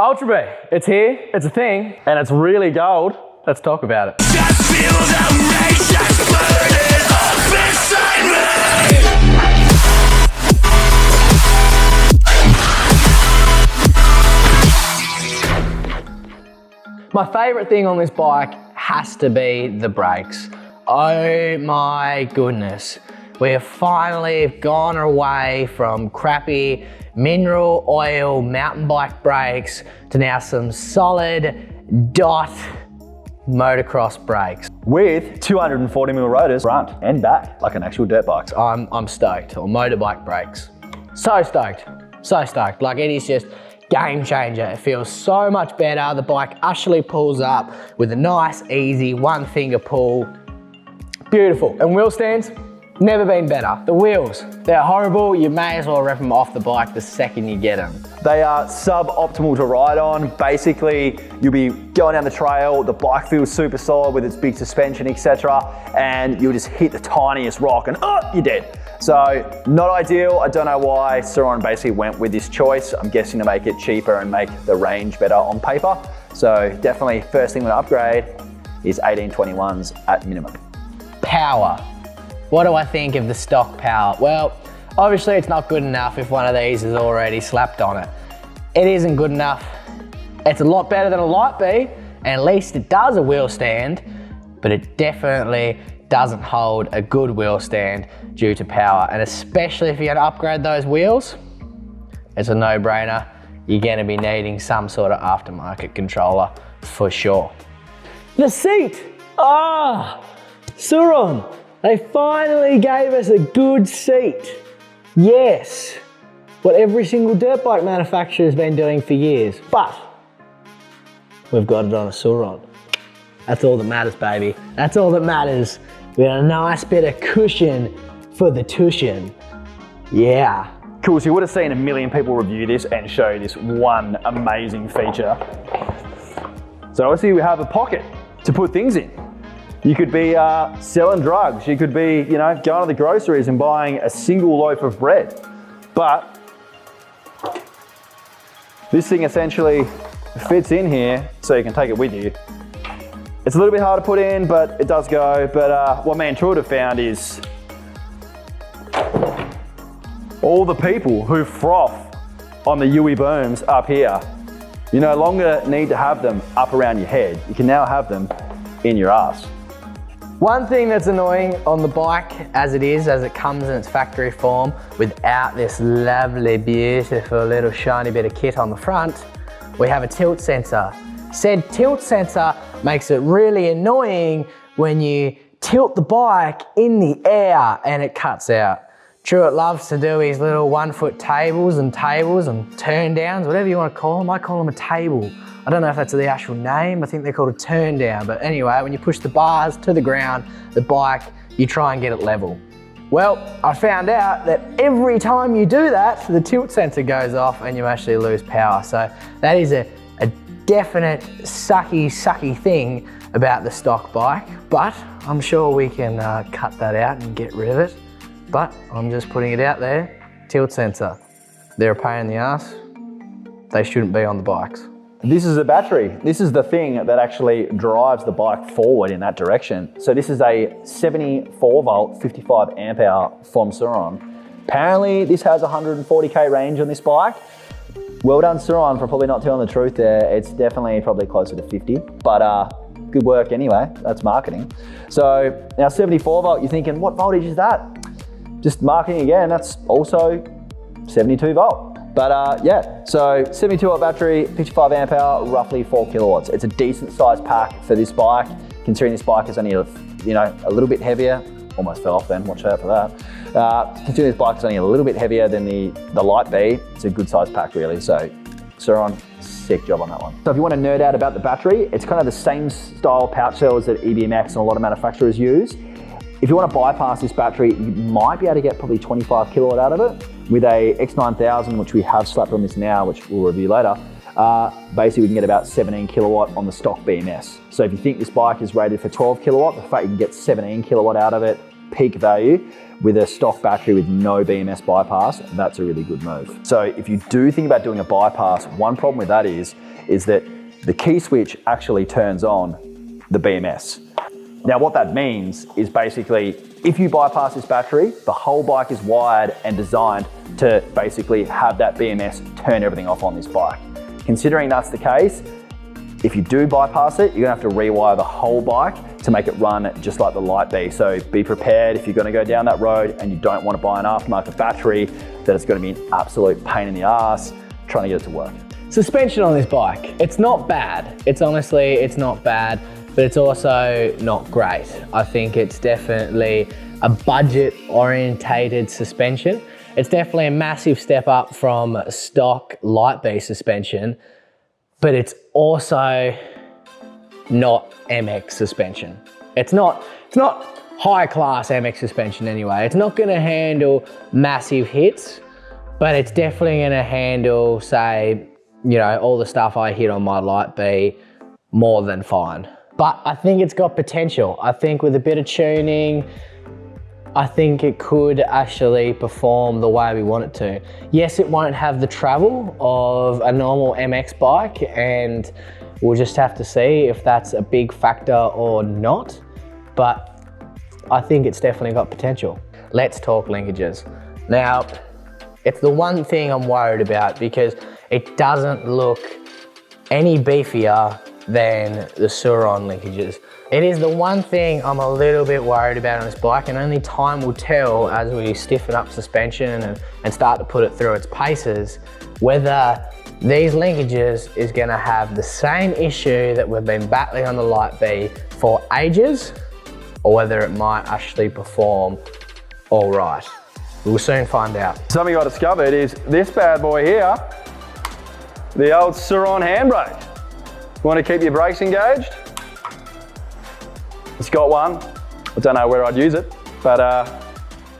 Ultra Bee, it's here, it's a thing, and it's really gold. Let's talk about it. Just feel the rage that's burning up inside me. My favourite thing on this bike has to be the brakes. Oh my goodness. We have finally gone away from crappy mineral oil mountain bike brakes to now some solid dot motocross brakes. With 240mm rotors front and back, like an actual dirt bike. I'm stoked on motorbike brakes. So stoked, so stoked. Like, it is just game changer. It feels so much better. The bike actually pulls up with a nice, easy one finger pull. Beautiful. And wheel stands, never been better. The wheels, they're horrible. You may as well rip them off the bike the second you get them. They are sub-optimal to ride on. Basically, you'll be going down the trail, the bike feels super solid with its big suspension, etc. And you'll just hit the tiniest rock and you're dead. So, not ideal. I don't know why Sur Ron basically went with this choice. I'm guessing to make it cheaper and make the range better on paper. So definitely first thing we're gonna upgrade is 1821s at minimum. Power. What do I think of the stock power? Well, obviously it's not good enough if one of these is already slapped on it. It isn't good enough. It's a lot better than a light bee, and at least it does a wheel stand, but it definitely doesn't hold a good wheel stand due to power. And especially if you're gonna upgrade those wheels, it's a no-brainer. You're gonna be needing some sort of aftermarket controller for sure. The seat, Sur Ron, they finally gave us a good seat. Yes, what every single dirt bike manufacturer has been doing for years, but we've got it on a Sur Ron. That's all that matters, baby. That's all that matters. We got a nice bit of cushion for the tushin. Yeah. Cool, so you would have seen a million people review this and show this one amazing feature. So obviously we have a pocket to put things in. You could be selling drugs. You could be, going to the groceries and buying a single loaf of bread. But this thing essentially fits in here so you can take it with you. It's a little bit hard to put in, but it does go. But what me and Troy have found is all the people who froth on the Yui booms up here, you no longer need to have them up around your head. You can now have them in your ass. One thing that's annoying on the bike as it comes in its factory form without this lovely, beautiful little shiny bit of kit on the front, we have a tilt sensor. Said tilt sensor makes it really annoying when you tilt the bike in the air and it cuts out. Truett loves to do his little 1 foot tables and turn downs, whatever you want to call them. I call them a table. I don't know if that's the actual name. I think they're called a turn down. But anyway, when you push the bars to the ground, the bike, you try and get it level. Well, I found out that every time you do that, the tilt sensor goes off and you actually lose power. So that is a definite sucky thing about the stock bike. But I'm sure we can cut that out and get rid of it. But I'm just putting it out there. Tilt sensor. They're a pain in the ass. They shouldn't be on the bikes. This is a battery. This is the thing that actually drives the bike forward in that direction. So this is a 74 volt, 55 amp hour from Sur Ron. Apparently this has 140k range on this bike. Well done, Sur Ron, for probably not telling the truth there. It's definitely probably closer to 50, but good work anyway. That's marketing. So now 74 volt, you're thinking, what voltage is that? Just marketing again, that's also 72 volt. But yeah, so 72 volt battery, 55 amp hour, roughly 4 kilowatts. It's a decent sized pack for this bike, considering this bike is only a little bit heavier. Almost fell off then, watch out for that. Considering this bike is only a little bit heavier than the light bee, it's a good sized pack really. So Sur Ron, sick job on that one. So if you want to nerd out about the battery, it's kind of the same style pouch cells that EBMX and a lot of manufacturers use. If you want to bypass this battery, you might be able to get probably 25 kilowatt out of it. With a X9000, which we have slapped on this now, which we'll review later, basically we can get about 17 kilowatt on the stock BMS. So if you think this bike is rated for 12 kilowatt, the fact you can get 17 kilowatt out of it, peak value with a stock battery with no BMS bypass, that's a really good move. So if you do think about doing a bypass, one problem with that is that the key switch actually turns on the BMS. Now what that means is basically, if you bypass this battery, the whole bike is wired and designed to basically have that BMS turn everything off on this bike. Considering that's the case, if you do bypass it, you're gonna have to rewire the whole bike to make it run just like the Light Bee. So be prepared if you're gonna go down that road and you don't wanna buy an aftermarket battery, that it's gonna be an absolute pain in the ass trying to get it to work. Suspension on this bike, it's not bad. It's honestly, it's not bad, but it's also not great. I think it's definitely a budget orientated suspension. It's definitely a massive step up from stock Light Bee suspension, but it's also not MX suspension. It's not high class MX suspension anyway. It's not gonna handle massive hits, but it's definitely gonna handle, say, you know, all the stuff I hit on my Light Bee more than fine. But I think it's got potential. I think with a bit of tuning, I think it could actually perform the way we want it to. Yes, it won't have the travel of a normal MX bike, and we'll just have to see if that's a big factor or not, but I think it's definitely got potential. Let's talk linkages. Now, it's the one thing I'm worried about because it doesn't look any beefier than the Sur Ron linkages. It is the one thing I'm a little bit worried about on this bike, and only time will tell as we stiffen up suspension and start to put it through its paces, whether these linkages is gonna have the same issue that we've been battling on the Light Bee for ages, or whether it might actually perform all right. We'll soon find out. Something I discovered is this bad boy here, the old Sur Ron handbrake. Want to keep your brakes engaged? It's got one. I don't know where I'd use it, but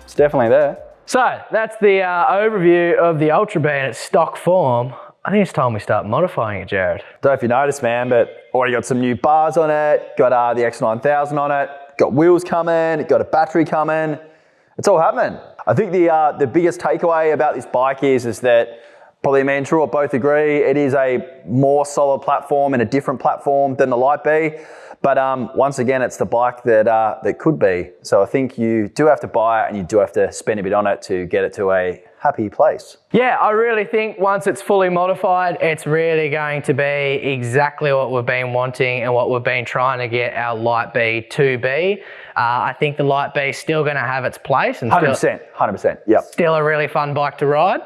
it's definitely there. So that's the overview of the Ultra Bee in its stock form. I think it's time we start modifying it, Jared. Don't know if you noticed, man, but already got some new bars on it, got the X9000 on it, got wheels coming, got a battery coming. It's all happening. I think the biggest takeaway about this bike is that probably me and True both agree it is a more solid platform and a different platform than the Light Bee. But once again, it's the bike that could be. So I think you do have to buy it and you do have to spend a bit on it to get it to a happy place. Yeah, I really think once it's fully modified, it's really going to be exactly what we've been wanting and what we've been trying to get our Light Bee to be. I think the Light Bee is still going to have its place. And 100%, yep. Still a really fun bike to ride,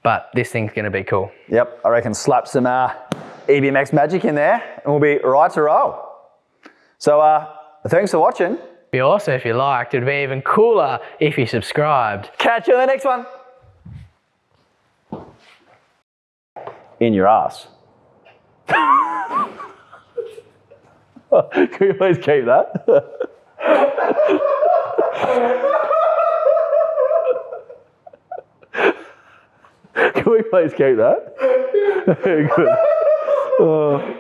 but this thing's going to be cool. Yep, I reckon slap some EBMX magic in there and we'll be right to roll. So thanks for watching. It'd be awesome if you liked. It'd be even cooler if you subscribed. Catch you in the next one. In your ass. Can we please keep that? Can we please keep that? Good.